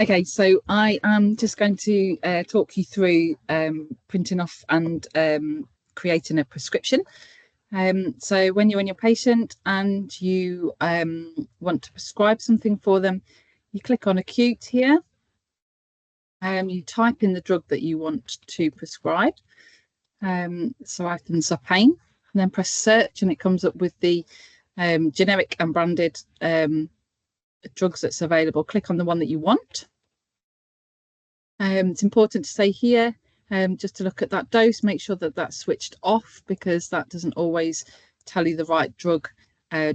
Okay, so I am just going to talk you through printing off and creating a prescription. So when you're in your patient and you want to prescribe something for them, you click on acute here. You type in the drug that you want to prescribe. So I can stop pain, and then press search, and it comes up with the generic and branded drugs that's available. Click on the one that you want. It's important to say here, just to look at that dose, make sure that that's switched off, because that doesn't always tell you the right drug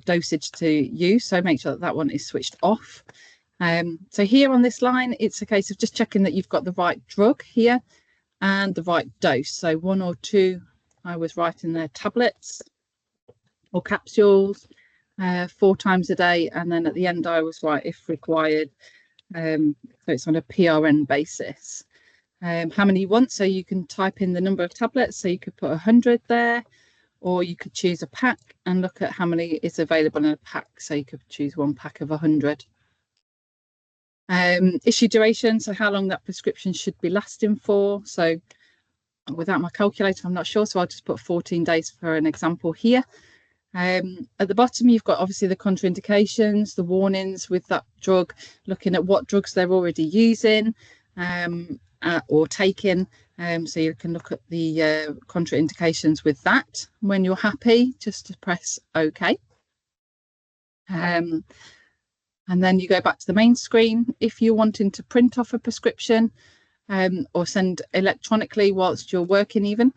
dosage to use. So make sure that that one is switched off. So here on this line, it's a case of just checking that you've got the right drug here and the right dose. So 1 or 2, I was writing there, tablets or capsules, 4 times a day. And then at the end, I was right, if required. So it's on a PRN basis. How many you want, so you can type in the number of tablets, so you could put 100 there, or you could choose a pack and look at how many is available in a pack, so you could choose 1 pack of 100. Issue duration, so how long that prescription should be lasting for. So without my calculator, I'm not sure, so I'll just put 14 days for an example here. At the bottom, you've got obviously the contraindications, the warnings with that drug, looking at what drugs they're already using or taking. So you can look at the contraindications with that. When you're happy, just to press OK. And then you go back to the main screen. If you're wanting to print off a prescription or send electronically whilst you're working even,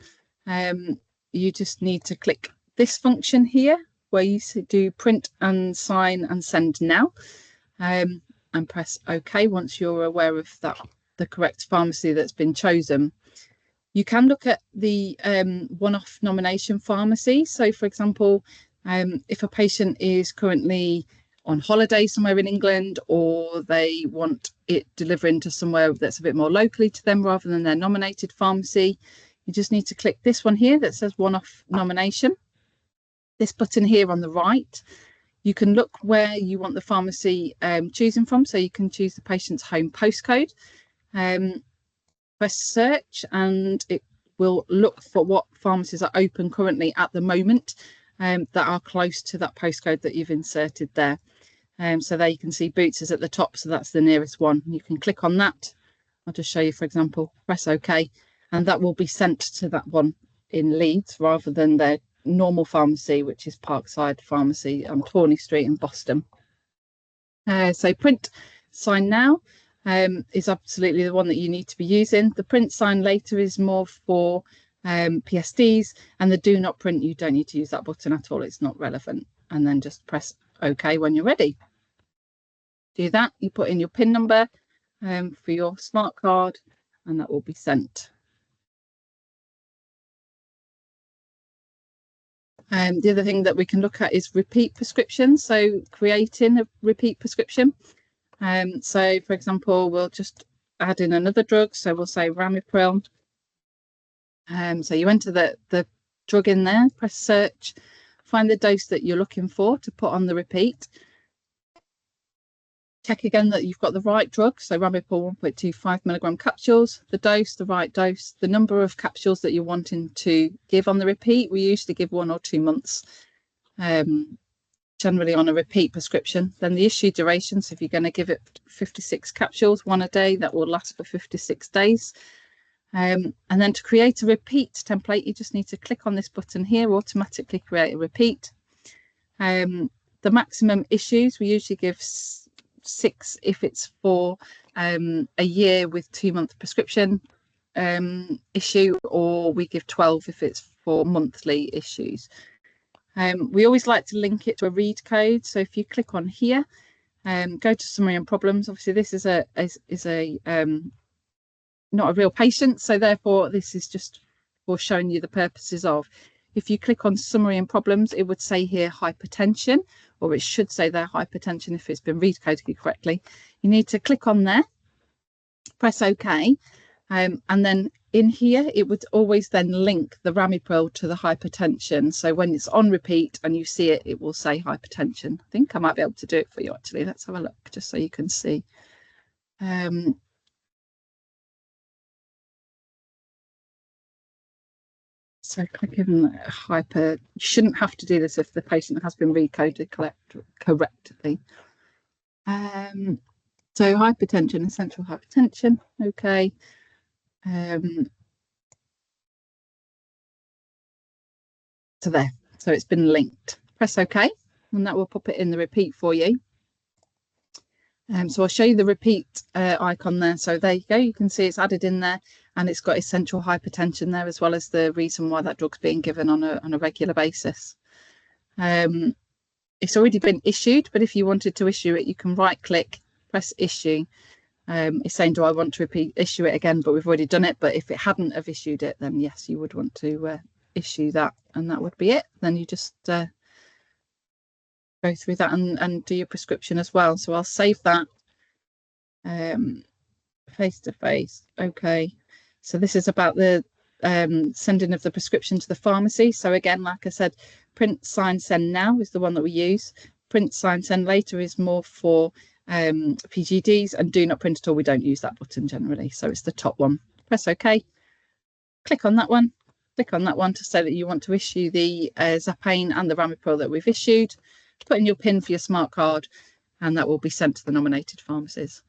you just need to click this function here where you do print and sign and send now, and press OK once you're aware of that, the correct pharmacy that's been chosen. You can look at the one-off nomination pharmacy. So for example, if a patient is currently on holiday somewhere in England, or they want it delivering to somewhere that's a bit more locally to them rather than their nominated pharmacy, you just need to click this one here that says one-off nomination. This button here on the right, you can look where you want the pharmacy choosing from. So you can choose the patient's home postcode, press search, and it will look for what pharmacies are open currently at the moment that are close to that postcode that you've inserted there. So there you can see Boots is at the top, so that's the nearest one. You can click on that. I'll just show you, for example, press OK, and that will be sent to that one in Leeds rather than their normal pharmacy, which is Parkside Pharmacy on Tawney Street in Boston. So print sign now is absolutely the one that you need to be using. The print sign later is more for PSDs, and the do not print, you don't need to use that button at all, it's not relevant. And then just press OK when you're ready. Do that, you put in your PIN number for your smart card, and that will be sent. The other thing that we can look at is repeat prescriptions, so creating a repeat prescription. So for example, we'll just add in another drug, so we'll say Ramipril. So you enter the drug in there, press search, find the dose that you're looking for to put on the repeat. Check again that you've got the right drug, so Ramipril 1.25 milligram capsules, the dose, the right dose, the number of capsules that you're wanting to give on the repeat. We usually give 1 or 2 months, generally on a repeat prescription. Then the issue duration, so if you're going to give it 56 capsules, 1 a day, that will last for 56 days. And then to create a repeat template, you just need to click on this button here, automatically create a repeat. The maximum issues, we usually give 6 if it's for a year with 2-month prescription issue, or we give 12 if it's for monthly issues. We always like to link it to a read code. So if you click on here, go to summary and problems. Obviously this is not a real patient, so therefore this is just for showing you the purposes of. If you click on summary and problems, it would say here hypertension, or it should say there hypertension if it's been read coded correctly. You need to click on there, press OK, and then in here it would always then link the Ramipril to the hypertension. So when it's on repeat and you see it, it will say hypertension. I think I might be able to do it for you actually. Let's have a look just so you can see. So click in hyper. You shouldn't have to do this if the patient has been recoded correctly. So hypertension, essential hypertension. Okay. So there. So it's been linked. Press OK, and that will pop it in the repeat for you. So I'll show you the repeat icon there. So there you go. You can see it's added in there, and it's got essential hypertension there, as well as the reason why that drug's being given on a regular basis. It's already been issued, but if you wanted to issue it, you can right click, press issue. It's saying, do I want to issue it again? But we've already done it. But if it hadn't have issued it, then yes, you would want to issue that, and that would be it. Then you just go through that and do your prescription as well. So I'll save that. Face to face. Okay. So this is about the sending of the prescription to the pharmacy. So again, like I said, print, sign, send now is the one that we use. Print, sign, send later is more for PGDs, and do not print at all. We don't use that button generally. So it's the top one. Press OK. Click on that one. Click on that one to say that you want to issue the Zapane and the Ramipril that we've issued. Put in your PIN for your smart card, and that will be sent to the nominated pharmacies.